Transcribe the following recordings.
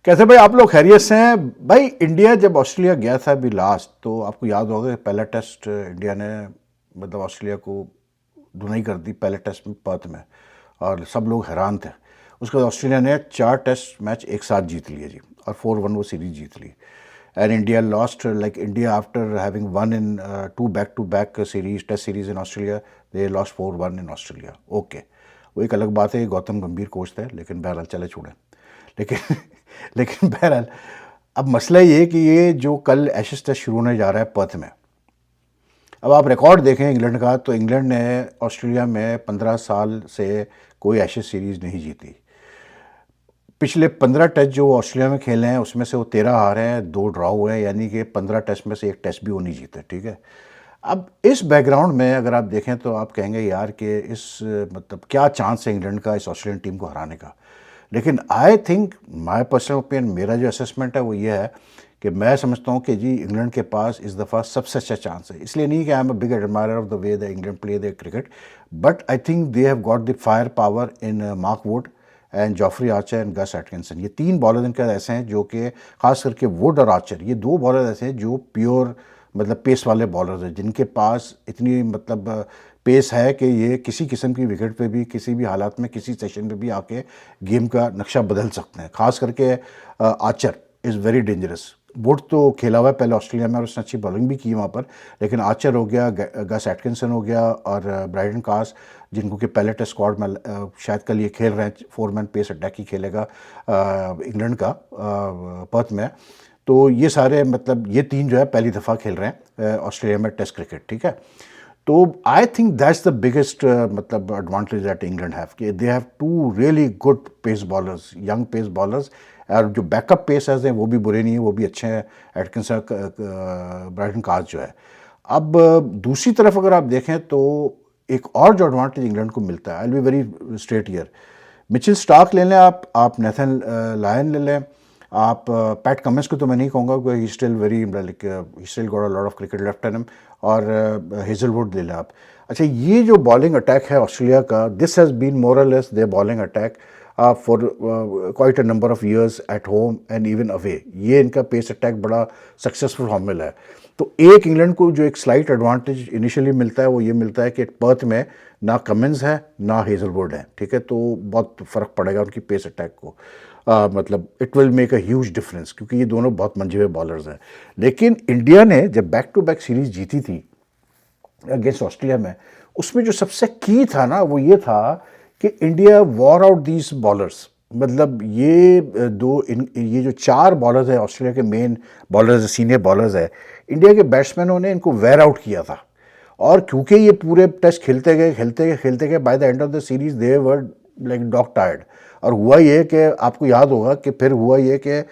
कैसे भाई आप लोग खैरियत से हैं भाई। इंडिया जब ऑस्ट्रेलिया गया था अभी लास्ट, तो आपको याद होगा कि पहला टेस्ट इंडिया ने मतलब ऑस्ट्रेलिया को धुनाई कर दी पहले टेस्ट में पर्थ में, और सब लोग हैरान थे। उसके बाद ऑस्ट्रेलिया ने 4 टेस्ट मैच एक साथ जीत लिए जी, और 4-1 वो सीरीज जीत ली। And India lost, like India after having won in 2 back to back series test series in Australia, they lost 4-1 in Australia. Okay, वो एक अलग बात है, गौतम गंभीर कोच थे, लेकिन बहरहाल चले छोड़ें। लेकिन लेकिन बहरहाल अब मसला ये है कि ये जो कल एशेज टेस्ट शुरू होने जा रहा है पर्थ में, अब आप रिकॉर्ड देखें इंग्लैंड का, तो इंग्लैंड ने ऑस्ट्रेलिया में 15 साल से कोई एशेज सीरीज़ नहीं जीती। पिछले 15 टेस्ट जो ऑस्ट्रेलिया में खेले हैं उसमें से वो 13 हारे हैं, 2 ड्रॉ हुए हैं, यानी कि 15 टेस्ट में से एक टेस्ट भी वो नहीं जीते। ठीक है, अब इस बैकग्राउंड में अगर आप देखें तो आप कहेंगे यार कि इस मतलब क्या चांस है इंग्लैंड का इस ऑस्ट्रेलियन टीम को हराने का। लेकिन I think, my personal opinion, मेरा जो असेसमेंट है वो ये है कि मैं समझता हूँ कि जी इंग्लैंड के पास इस दफ़ा सबसे अच्छा चांस है। इसलिए नहीं कि I am a big admirer of the way the England play the cricket, but I think they have got the fire power in Mark Wood and Jofra Archer and Gus Atkinson. ये 3 bowler इनके ऐसे हैं जो कि खास करके would और Archer, ये 2 बॉलर ऐसे हैं जो प्योर मतलब पेस वाले बॉलर्स हैं, जिनके पास इतनी मतलब पेस है कि ये किसी किस्म की विकेट पे भी, किसी भी हालात में, किसी सेशन पे भी आके गेम का नक्शा बदल सकते हैं। खास करके Archer is very dangerous. Would तो खेला हुआ है पहले ऑस्ट्रेलिया में और उसने अच्छी बॉलिंग भी की वहाँ पर, लेकिन आर्चर हो गया, गस एटकिंसन हो गया और ब्राइडन कास, जिनको कि पहले टेस्ट स्क्वाड में शायद कल ये खेल रहे हैं, 4 मैन पेस अटैक ही खेलेगा इंग्लैंड का पर्थ में। तो ये सारे मतलब ये 3 जो है पहली दफ़ा खेल रहे हैं ऑस्ट्रेलिया में टेस्ट क्रिकेट। ठीक है, तो I think that's the biggest मतलब एडवांटेज दैट इंग्लैंड हैव कि they have 2 really good pace bowlers, young pace bowlers, और जो बैकअप पेसर्स हैं वो भी बुरे नहीं हैं, वो भी अच्छे हैं, एटकिंसन, ब्राइडन कास जो है। अब दूसरी तरफ अगर आप देखें तो एक और जो एडवांटेज इंग्लैंड को मिलता है, I will be very straight here, Mitchell Starc ले लें आप नेथन लायन ले लें, आप पैट कमिंस को तो मैं नहीं कहूँगा क्योंकि he still very like he still got a lot of cricket left in him, और हेजलवुड ले लें आप। अच्छा, ये जो बॉलिंग अटैक है ऑस्ट्रेलिया का, दिस हैज़ बीन मोर और less their bowling attack for quite a number of years at home and even away. ये इनका पेस अटैक बड़ा सक्सेसफुल फॉर्मूला है। तो एक इंग्लैंड को जो एक स्लाइट एडवांटेज इनिशियली मिलता है वो ये मिलता है कि पर्थ में ना कमिंस है ना हेजलवुड है। ठीक है, तो बहुत फ़र्क पड़ेगा उनकी पेस अटैक को, मतलब it will make a huge difference, क्योंकि ये दोनों बहुत मंझे हुए बॉलर्स हैं। लेकिन इंडिया ने जब बैक टू बैक सीरीज जीती थी अगेंस्ट ऑस्ट्रेलिया में, उसमें जो सबसे की था ना वो ये था कि India war out these bowlers. मतलब ये ये जो 4 बॉलर्स है ऑस्ट्रेलिया के मेन बॉलर्स, सीनियर बॉलर्स है, इंडिया के बैट्समैनों ने इनको वेयर आउट किया था। और क्योंकि ये पूरे टेस्ट खेलते गए by the end of the series they were like dog tired. और हुआ ये कि आपको याद होगा कि फिर हुआ ये कि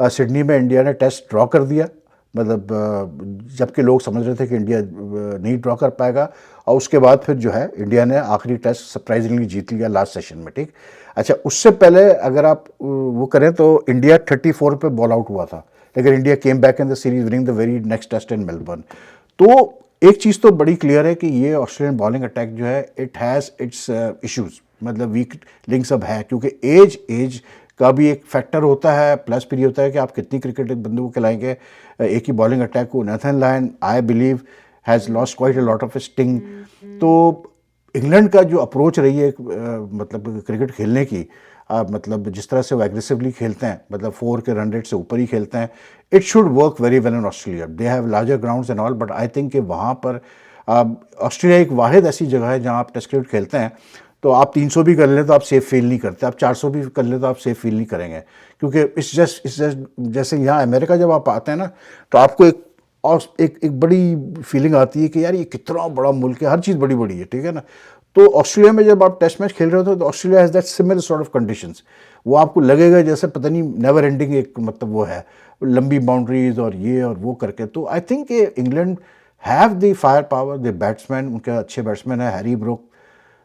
सिडनी में इंडिया ने टेस्ट ड्रॉ कर दिया, मतलब जबकि लोग समझ रहे थे कि इंडिया नहीं ड्रॉ कर पाएगा, और उसके बाद फिर जो है इंडिया ने आखिरी टेस्ट सरप्राइजिंगली जीत लिया लास्ट सेशन में। ठीक, अच्छा, उससे पहले अगर आप वो करें तो इंडिया 34 पे बॉल आउट हुआ था, लेकिन India came back in the series winning the very next test in Melbourne. तो एक चीज़ तो बड़ी क्लियर है कि ये ऑस्ट्रेलियन बॉलिंग अटैक जो है इट हैज़ इट्स इश्यूज, मतलब वीक लिंक्स अब है, क्योंकि एज का भी एक फैक्टर होता है, प्लस फिर ये होता है कि आप कितनी क्रिकेट एक बंदे को खिलाएंगे एक ही बॉलिंग अटैक को। Nathan Lyon I believe has lost quite a lot of sting. तो इंग्लैंड का जो अप्रोच रही है मतलब क्रिकेट खेलने की, मतलब जिस तरह से वो एग्रेसिवली खेलते हैं, मतलब 4 के रन रेट से ऊपर ही खेलते हैं, it should work very well in Australia. They have larger grounds and all, but I think कि वहाँ पर ऑस्ट्रेलिया एक वाहिद ऐसी जगह है जहाँ आप टेस्ट क्रिकेट खेलते हैं तो आप 300 भी कर लें तो आप सेफ फील नहीं करते, आप 400 भी कर लें तो आप सेफ फील नहीं करेंगे, क्योंकि इस जस्ट जैसे यहाँ अमेरिका जब आप आते हैं ना, तो आपको एक बड़ी फीलिंग आती है कि यार ये कितना बड़ा मुल्क है, हर चीज़ बड़ी बड़ी है। ठीक है ना, तो ऑस्ट्रेलिया में जब आप टेस्ट मैच खेल रहे होते हो तो Australia has that similar sort of conditions. वो आपको लगेगा जैसे पता नहीं नेवर एंडिंग एक मतलब वो है, लंबी बाउंड्रीज और ये और वो करके। तो I think England have the fire power, the batsman उनके अच्छे बैट्समैन है, Harry Brook,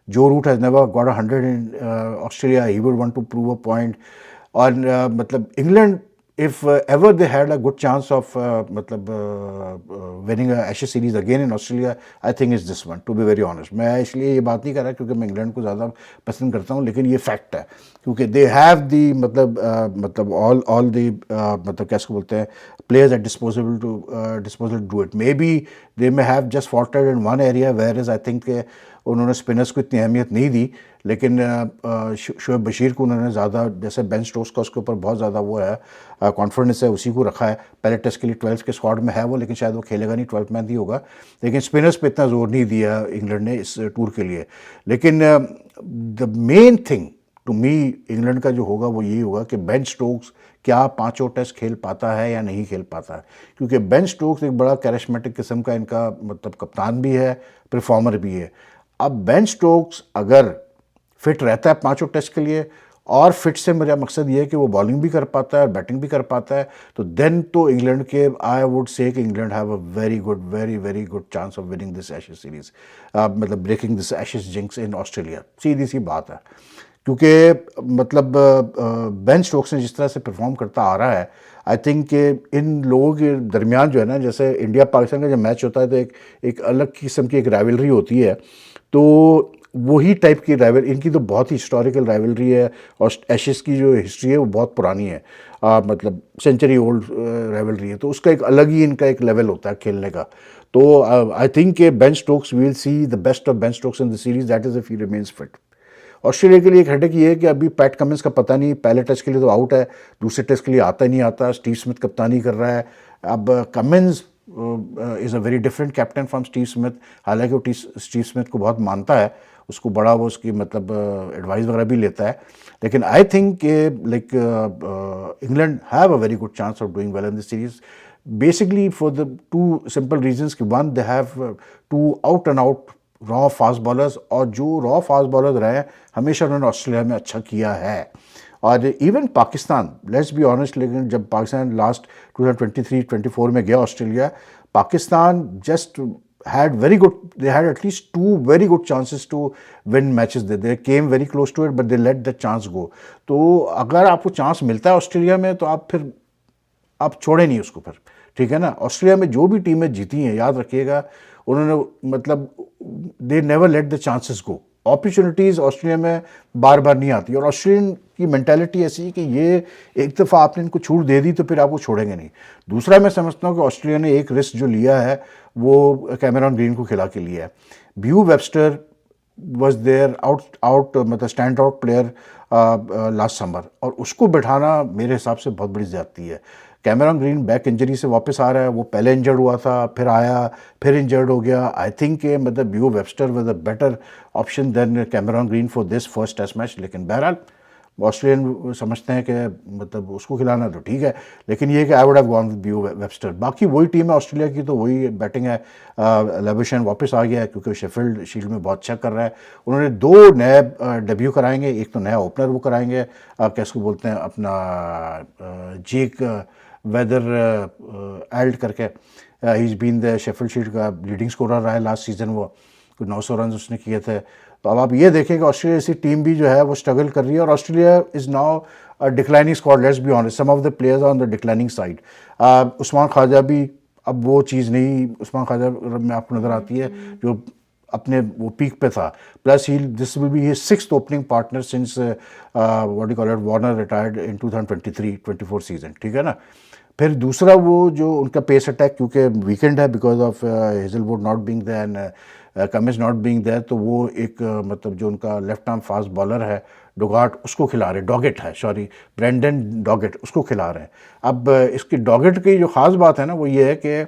Joe Root has never got 100 in Australia, he would want to prove a point. और मतलब England if ever they had a good chance of मतलब winning a Ashes series again in Australia, I think it's this one, to be very honest. मैं इसलिए ये बात नहीं कर रहा क्योंकि मैं इंग्लैंड को ज़्यादा पसंद करता हूँ, लेकिन ये फैक्ट है क्योंकि दे हैव दी मतलब ऑल दी मतलब कैसे बोलते हैं players at disposal to do it. Maybe they may have just faulted in one area where is I think उन्होंने स्पिनर्स को इतनी अहमियत नहीं दी, लेकिन शोएब बशीर को उन्होंने ज़्यादा, जैसे बेन स्टोक्स का उसके ऊपर बहुत ज़्यादा वो है कॉन्फिडेंस है, उसी को रखा है. पहले टेस्ट के लिए 12 के स्क्वाड में है वो, लेकिन शायद वो खेलेगा नहीं, 12 मैन ही होगा. लेकिन स्पिनर्स पे इतना जोर नहीं दिया इंग्लैंड ने इस टूर के लिए. लेकिन the main thing to me England का जो होगा वो यही होगा कि बेन स्टोक्स क्या पांचों टेस्ट खेल पाता है या नहीं खेल पाता है, क्योंकि बेन स्टोक्स एक बड़ा कैरिस्मेटिक किस्म का इनका मतलब कप्तान भी है, परफॉर्मर भी है. अब बेन स्टोक्स अगर फिट रहता है पांचों टेस्ट के लिए, और फिट से मेरा मकसद ये है कि वो बॉलिंग भी कर पाता है और बैटिंग भी कर पाता है, तो देन तो इंग्लैंड के आई वुड से कि England have a very good chance of winning this Ashes series, मतलब breaking this Ashes jinx in Australia. सीधी सी बात है, क्योंकि मतलब बेन स्टोक्स ने जिस तरह से परफॉर्म करता आ रहा है, आई थिंक इन लोगों के दरमियान जो है ना, जैसे इंडिया पाकिस्तान का जब मैच होता है तो एक अलग किस्म की एक राइवलरी होती है, तो वही टाइप की राइवल इनकी तो बहुत ही हिस्टोरिकल राइवलरी है, और एशेस की जो हिस्ट्री है वो बहुत पुरानी है, मतलब सेंचुरी ओल्ड राइवलरी है, तो उसका एक अलग ही इनका एक लेवल होता है खेलने का. तो I think Ben Stokes will see the best of Ben Stokes in the series, that is if he remains fit. Australia के लिए एक हेडेक ये है कि अभी पैट कमिंस का पता नहीं, पहले टेस्ट के लिए तो आउट है, दूसरे टेस्ट के लिए आता ही नहीं आता. स्टीव स्मिथ कप्तानी कर रहा है. अब Cummins is a very different captain from Steve Smith, हालांकि वो स्टीव स्मिथ को बहुत मानता है, उसको बड़ा वो उसकी मतलब एडवाइस वगैरह भी लेता है. लेकिन I think like England have a very good chance of doing well in this series, basically for the two simple reasons कि one, they have two out and out raw fast bowlers, और जो raw fast bowlers रहे हैं हमेशा उन्होंने Australia में अच्छा किया है. और even Pakistan, let's be honest, लेकिन जब पाकिस्तान लास्ट 2023-24 में गया Australia, Pakistan just had very good, they had at least 2 very good chances to win matches. They came very close to it, but they let the chance go. तो अगर आपको chance मिलता है Australia में तो आप छोड़े नहीं उसको फिर, ठीक है ना. ऑस्ट्रेलिया में जो भी टीमें जीती हैं, याद रखिएगा, उन्होंने मतलब they never let the chances go. Opportunities Australia में बार बार नहीं आती, और ऑस्ट्रेलियन की मेंटालिटी ऐसी है कि ये एक दफ़ा आपने इनको छूट दे दी तो फिर आपको छोड़ेंगे नहीं. दूसरा मैं समझता हूँ कि ऑस्ट्रेलिया ने एक रिस्क जो लिया है वो कैमरॉन ग्रीन को खिला के लिया है. Beau Webster was there out मतलब stand out player last summer, और उसको बैठाना मेरे हिसाब से बहुत बड़ी ज़्यादती है. कैमरॉन ग्रीन बैक इंजरी से वापस आ रहा है, वो पहले इंजर्ड हुआ था, फिर आया, फिर इंजर्ड हो गया. आई थिंक मतलब Beau Webster was a better option than Cameron Green for this first test match. लेकिन बहरहाल ऑस्ट्रेलियन समझते हैं कि मतलब उसको खिलाना तो ठीक है, लेकिन ये कि I would have gone with view Webster. बाकी वही टीम है ऑस्ट्रेलिया की, तो वही बैटिंग है. लेविशन वापस आ गया है क्योंकि शेफील्ड शील्ड में बहुत अच्छा कर रहा है. उन्होंने 2 नए डेब्यू कराएंगे, एक तो नया ओपनर वो कराएंगे, कैसे बोलते हैं अपना जेक वेदर एल्ड करके, he is been the Sheffield Shield का लीडिंग स्कोरर रहा है लास्ट सीजन, वो 900 रन उसने किए थे. तो अब आप ये देखें कि ऑस्ट्रेलिया जैसी टीम भी जो है वो स्ट्रगल कर रही है, और Australia is now a declining squad. Let's be honest, some of the players on the declining side. Usman Khawaja भी अब वो चीज़ नहीं उस्मान ख्वाजा में आपको नज़र आती है जो अपने वो पीक पे था. Plus he this will be his 6th opening partner since what you call it Warner retired in 2023-24 season, ठीक है ना. फिर दूसरा वो जो उनका पेस अटैक, क्योंकि वीकेंड है because of Hazlewood not being there and Cummins not being there, तो वो एक मतलब जो उनका लेफ्ट आर्म फास्ट बॉलर है डोगाट, उसको खिला रहे, डॉगेट है सॉरी, ब्रेंडन डॉगेट, उसको खिला रहे हैं. अब इसकी डॉगेट की जो ख़ास बात है ना वो ये है कि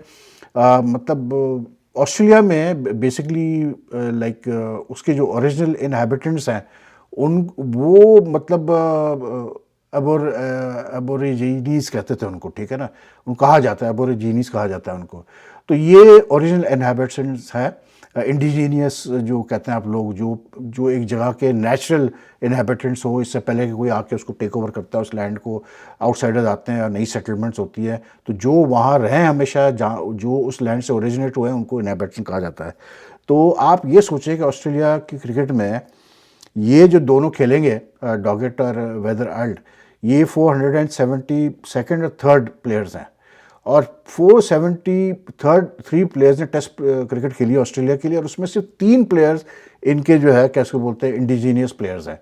मतलब ऑस्ट्रेलिया में बेसिकली लाइक उसके जो ओरिजिनल इनहैबिटेंट्स हैं उन वो मतलब एबोरिजिनीज कहते थे उनको, ठीक है ना, उनको कहा जाता है एबोरिजिनीज कहा जाता है उनको. तो ये ओरिजिनल इनहैबिटेंट्स है, इंडिजीनियस जो कहते हैं आप लोग, जो एक जगह के नेचुरल इनहैबिटेंट्स हो, इससे पहले कि कोई आके उसको टेक ओवर करता है उस लैंड को. आउटसाइडर्स आते हैं और नई सेटलमेंट्स होती है, तो जो वहाँ रहें हमेशा, जहाँ जो उस लैंड से ओरिजिनेट हुए हैं उनको इनहैबिटेंट कहा जाता है. तो आप ये सोचें कि ऑस्ट्रेलिया की क्रिकेट में ये जो दोनों खेलेंगे डॉगेट और वेदर एल्ड, ये 472nd और थर्ड प्लेयर्स हैं, और 473 प्लेयर्स ने टेस्ट क्रिकेट खेली है ऑस्ट्रेलिया के लिए, और उसमें सिर्फ 3 प्लेयर्स इनके जो है कैसे बोलते हैं इंडिजीनियस प्लेयर्स हैं,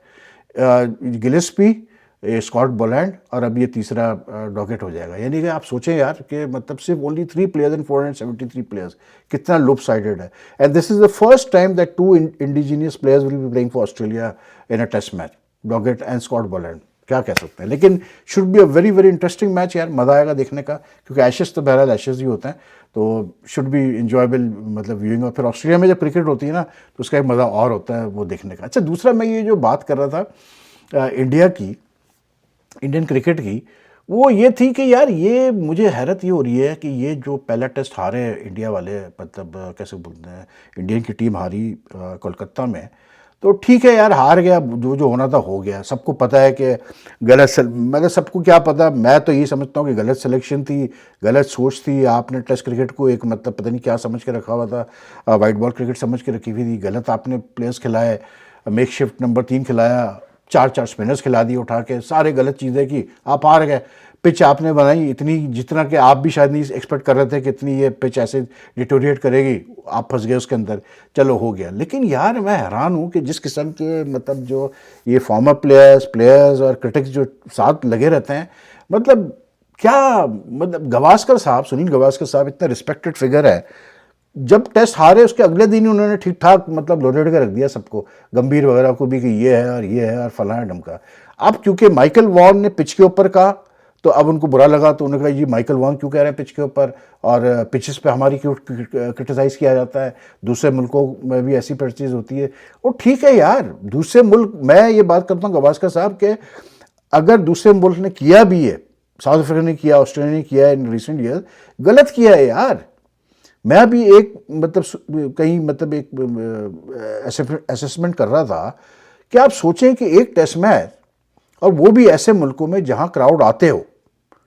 गिलिस्पी, स्कॉट बोलैंड, और अब ये तीसरा डॉकेट हो जाएगा। यानी कि आप सोचें यार कि मतलब सिर्फ ओनली 3 प्लेयर्स एंड 473 प्लेयर्स, कितना लुप साइडेड है। And this is the first time that 2 indigenous players will be playing for Australia in a test match, Doggett and Scott Boland. क्या कह सकते हैं, लेकिन should be a very very interesting match यार, मज़ा आएगा देखने का, क्योंकि एशेस तो बहरहाल एशेस ही होते हैं, तो शुड बी इंजॉयबल मतलब व्यूइंग। और फिर ऑस्ट्रेलिया में जब क्रिकेट होती है ना तो उसका एक मज़ा और होता है वो देखने का। अच्छा, दूसरा मैं ये जो बात कर रहा था इंडिया की, इंडियन क्रिकेट की, वो ये थी कि यार ये मुझे हैरत ये हो रही है कि ये जो पहला टेस्ट हारे इंडिया वाले, मतलब कैसे बोलते हैं, इंडियन की टीम हारी कोलकाता में, तो ठीक है यार हार गया, जो जो होना था हो गया, सबको पता है कि मतलब सबको क्या पता, मैं तो यही समझता हूँ कि गलत सिलेक्शन थी, गलत सोच थी। आपने टेस्ट क्रिकेट को एक मतलब पता नहीं क्या समझ के रखा हुआ था, वाइट बॉल क्रिकेट समझ के रखी हुई थी, गलत आपने प्लेयर्स खिलाए, मेक शिफ्ट नंबर 3 खिलाया, 4 स्पिनर्स खिला दिए उठा के, सारे गलत चीज़ें की, आप हार गए। पिच आपने बनाई इतनी, जितना कि आप भी शायद नहीं एक्सपेक्ट कर रहे थे कि इतनी ये पिच ऐसे डिटोरिएट करेगी, आप फंस गए उसके अंदर, चलो हो गया। लेकिन यार मैं हैरान हूँ कि जिस किस्म के मतलब जो ये फॉर्मर प्लेयर्स और क्रिटिक्स जो साथ लगे रहते हैं, मतलब क्या, मतलब गवास्कर साहब, सुनील गवास्कर साहब इतना रिस्पेक्टेड फिगर है, जब टेस्ट हारे उसके अगले दिन ही उन्होंने ठीक ठाक मतलब लोडेड कर रख दिया सबको, गंभीर वगैरह को भी, कि ये है और ये है और फलाना है ढमका। अब क्योंकि माइकल वॉन ने पिच के ऊपर कहा तो अब उनको बुरा लगा, तो उन्होंने कहा जी माइकल वॉन क्यों कह रहे हैं पिच के ऊपर, और पिचेस पे हमारी क्यों क्रिटिसाइज़ किया जाता है, दूसरे मुल्कों में भी ऐसी प्रैक्टिस होती है। और ठीक है यार, दूसरे मुल्क, मैं ये बात करता हूँ गवास्कर साहब के, अगर दूसरे मुल्क ने किया भी है, साउथ अफ्रीका ने किया, ऑस्ट्रेलिया ने किया इन रिसेंट ईयर, गलत किया है यार। मैं भी एक मतलब कहीं मतलब एक असेसमेंट कर रहा था कि आप सोचें कि एक टेस्ट मैच, और वो भी ऐसे मुल्कों में जहां क्राउड आते हो,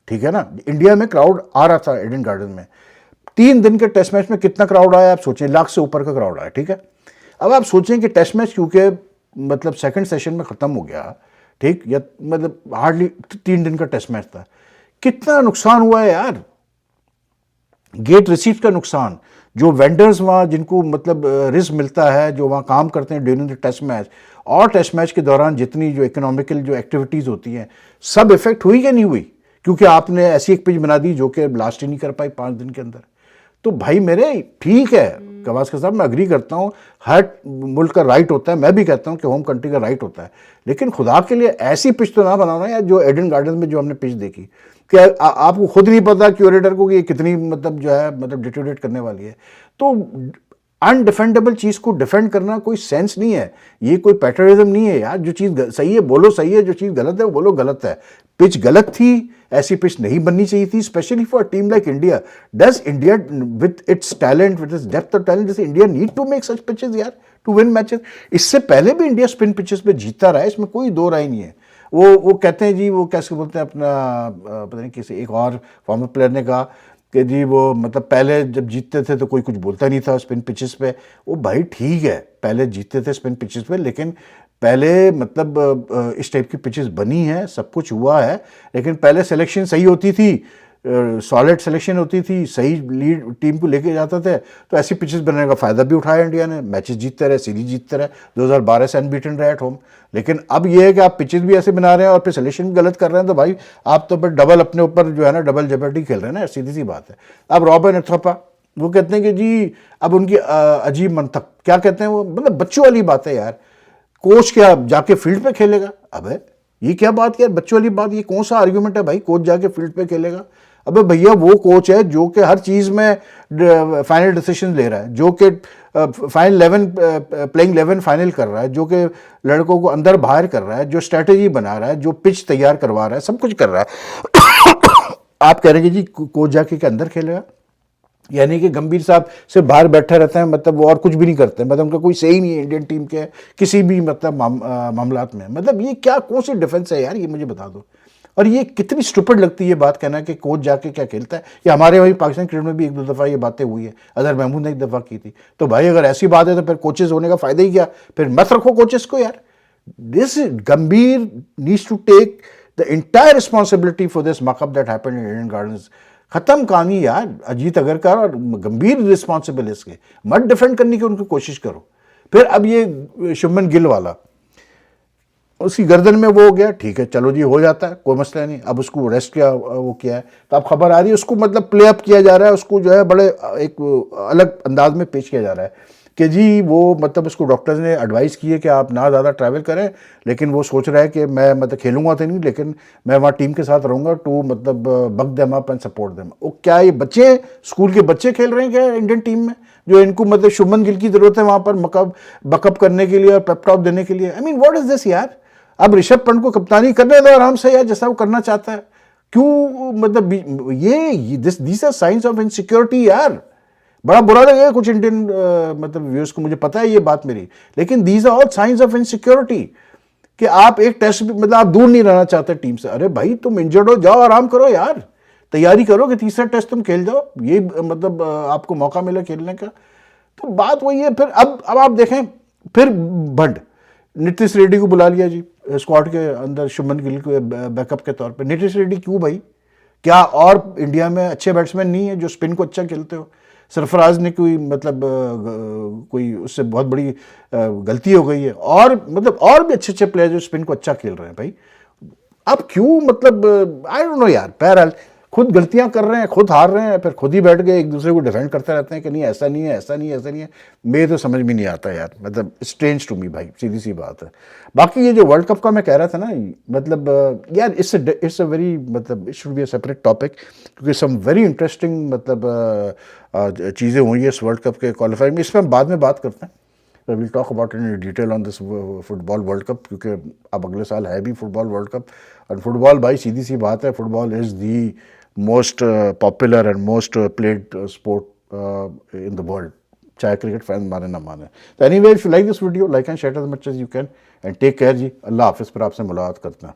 ठीक है ना, इंडिया में क्राउड आ रहा था ईडन गार्डन में, 3 दिन के टेस्ट मैच में कितना क्राउड आया, आप सोचें, लाख से ऊपर का क्राउड आया, ठीक है। अब आप सोचें कि टेस्ट मैच क्योंकि मतलब सेकंड सेशन में ख़त्म हो गया, ठीक, या मतलब हार्डली 3 दिन का टेस्ट मैच था, कितना नुकसान हुआ है यार, गेट रिसीट का नुकसान, जो वेंडर्स वहाँ जिनको मतलब रिस्क मिलता है, जो वहाँ काम करते हैं ड्यूरिंग द टेस्ट मैच, और टेस्ट मैच के दौरान जितनी जो इकोनॉमिकल जो एक्टिविटीज़ होती हैं, सब इफेक्ट हुई कि नहीं हुई, क्योंकि आपने ऐसी एक पिच बना दी जो कि लास्ट ही नहीं कर पाई 5 दिन के अंदर। तो भाई मेरे, ठीक है गवास्कर साहब, मैं अग्री करता हूँ, हर मुल्क का राइट होता है, मैं भी कहता हूँ कि होम कंट्री का राइट होता है, लेकिन खुदा के लिए ऐसी पिच तो ना बनाना यार, जो ईडन गार्डन में जो हमने पिच देखी, कि आपको खुद नहीं पता क्यूरेटर को कि ये कितनी मतलब जो है मतलब डिटोरेट करने वाली है। तो अनडिफेंडेबल चीज़ को डिफेंड करना कोई सेंस नहीं है, ये कोई पैट्रियटिज्म नहीं है यार। जो चीज़ सही है बोलो सही है, जो चीज़ गलत है वो बोलो गलत है। पिच गलत थी, ऐसी पिच नहीं बननी चाहिए थी, specially for team like India. Does India with its talent, with its depth of talent, does India need to make such pitches यार टू विन मैचेस? इससे पहले भी इंडिया स्पिन पिचेस पे जीतता रहा है, इसमें कोई दो राय नहीं है। वो कहते हैं जी, वो कैसे बोलते हैं अपना, पता नहीं किसी एक और फॉर्मर प्लेयर ने कहा कि जी वो मतलब पहले जब जीतते थे तो कोई कुछ बोलता नहीं था स्पिन पिचेस पे। वो भाई ठीक है, पहले जीतते थे स्पिन पिचेस पे, लेकिन पहले मतलब इस टाइप की पिचेस बनी है, सब कुछ हुआ है, लेकिन पहले सिलेक्शन सही होती थी, सॉलिड सिलेक्शन होती थी, सही लीड टीम को लेके जाते थे, तो ऐसी पिचेस बनाने का फ़ायदा भी उठाया इंडिया ने, मैचेस जीतते रहे, सीरीज जीतते रहे, 2012 से अनबीटन रहे एट होम। लेकिन अब ये है कि आप पिचेस भी ऐसे बना रहे हैं और फिर सिलेक्शन भी गलत कर रहे हैं, तो भाई आप तो फिर डबल अपने ऊपर जो है ना डबल जेपर्डी खेल रहे हैं ना, सीधी सी बात है। अब रॉबिन एथोपा वो कहते हैं कि जी अब उनकी अजीब मंतक, क्या कहते हैं वो, मतलब बच्चों वाली बात है यार, कोच क्या जाके फील्ड पे खेलेगा? अबे ये क्या बात यार, बच्चों वाली बात, ये कौन सा आर्ग्यूमेंट है भाई, कोच जाके फील्ड पे खेलेगा? अबे भैया वो कोच है जो कि हर चीज़ में फाइनल डिसीजन ले रहा है, जो कि फाइनल 11 प्लेइंग 11 फाइनल कर रहा है, जो कि लड़कों को अंदर बाहर कर रहा है, जो स्ट्रेटेजी बना रहा है, जो पिच तैयार करवा रहा है, सब कुछ कर रहा है। आप कह रहे हैं कि जी कोच जाके के अंदर खेलेगा? यानी कि गंभीर साहब सिर्फ बाहर बैठे रहते हैं, मतलब वो और कुछ भी नहीं करते, मतलब उनका कोई सही नहीं है इंडियन टीम के किसी भी मतलब मामलात में। मतलब ये क्या कौन सी डिफेंस है यार, ये मुझे बता दो। और ये कितनी स्टूपिड लगती है ये बात कहना कि कोच जाके क्या खेलता है। या हमारे वही पाकिस्तान क्रिकेट में भी 1-2 दफ़ा ये बातें हुई है, अजहर महमूद ने 1 दफ़ा की थी। तो भाई अगर ऐसी बात है तो फिर कोचेस होने का फ़ायदा ही क्या, फिर मत रखो कोचेस को यार। This Gambhir needs to take the entire responsibility for this muck up that happened in Eden Gardens, खत्म कहानी यार। अजीत अगरकर और गंभीर रिस्पॉन्सिबल इसके, मत डिफेंड करने की उनकी कोशिश करो। फिर अब ये शुभमन गिल वाला, उसकी गर्दन में वो हो गया, ठीक है चलो जी हो जाता है, कोई मसला नहीं। अब उसको अरेस्ट किया, वो किया है, तो अब खबर आ रही है उसको मतलब प्ले अप किया जा रहा है, उसको जो है बड़े एक अलग अंदाज में पेश किया जा रहा है कि जी वो मतलब उसको डॉक्टर्स ने एडवाइस की है कि आप ना ज़्यादा ट्रैवल करें, लेकिन वो सोच रहा है कि मैं मतलब खेलूंगा तो नहीं, लेकिन मैं वहाँ टीम के साथ रहूँगा टू मतलब back them up and support them. वो क्या ये बच्चे, स्कूल के बच्चे खेल रहे हैं क्या इंडियन टीम में, जो इनको मतलब शुभमन गिल की ज़रूरत है वहाँ पर बकअप करने के लिए और पेपटॉप देने के लिए? I mean what is this यार। अब ऋषभ पंत को कप्तानी करने दो आराम से यार, जैसा वो करना चाहता है। क्यों मतलब ये this are signs of insecurity यार। बड़ा बुरा लगेगा कुछ इंडियन मतलब व्यूअर्स को, मुझे पता है ये बात मेरी, लेकिन these are all signs of insecurity कि आप एक टेस्ट मतलब आप दूर नहीं रहना चाहते टीम से। अरे भाई तुम इंजर्ड हो, जाओ आराम करो यार, तैयारी करो कि तीसरा टेस्ट तुम खेल जाओ, ये मतलब आपको मौका मिले खेलने का। तो बात वही है। फिर अब आप देखें, फिर भंड नीतीश रेड्डी को बुला लिया जी स्क्वाड के अंदर शुभमन गिल को बैकअप के तौर पे। नीतीश रेड्डी क्यों भाई? क्या और इंडिया में अच्छे बैट्समैन नहीं है जो स्पिन को अच्छा खेलते हो? सरफराज ने कोई मतलब कोई उससे बहुत बड़ी गलती हो गई है, और मतलब और भी अच्छे अच्छे प्लेयर जो स्पिन को अच्छा खेल रहे हैं भाई। अब क्यों मतलब आई डोंट नो यार। बहरहाल खुद गलतियां कर रहे हैं, खुद हार रहे हैं, फिर खुद ही बैठ के एक दूसरे को डिफेंड करते रहते हैं कि नहीं ऐसा नहीं है, ऐसा नहीं है, ऐसा नहीं है। मेरे तो समझ में नहीं आता यार, मतलब स्ट्रेंज टू मी भाई, सीधी सी बात है। बाकी ये जो वर्ल्ड कप का मैं कह रहा था ना, मतलब यार इट्स अ वेरी मतलब it should be a separate topic, क्योंकि सम वेरी इंटरेस्टिंग मतलब चीज़ें हुई है इस वर्ल्ड कप के क्वालिफाइंग में। इस पर हम बाद में बात करते हैं, will talk about in detail on this football world cup, क्योंकि अब अगले साल है भी फुटबॉल वर्ल्ड कप। और फुटबॉल भाई सीधी सी बात है, football is the most popular and most played sport in the world, चाहे क्रिकेट फैन माने ना माने। तो anyway, if you like this video, like and share as much as you can, and take care जी। अल्लाह हाफिज़। पर आपसे मुलाकात करते हैं।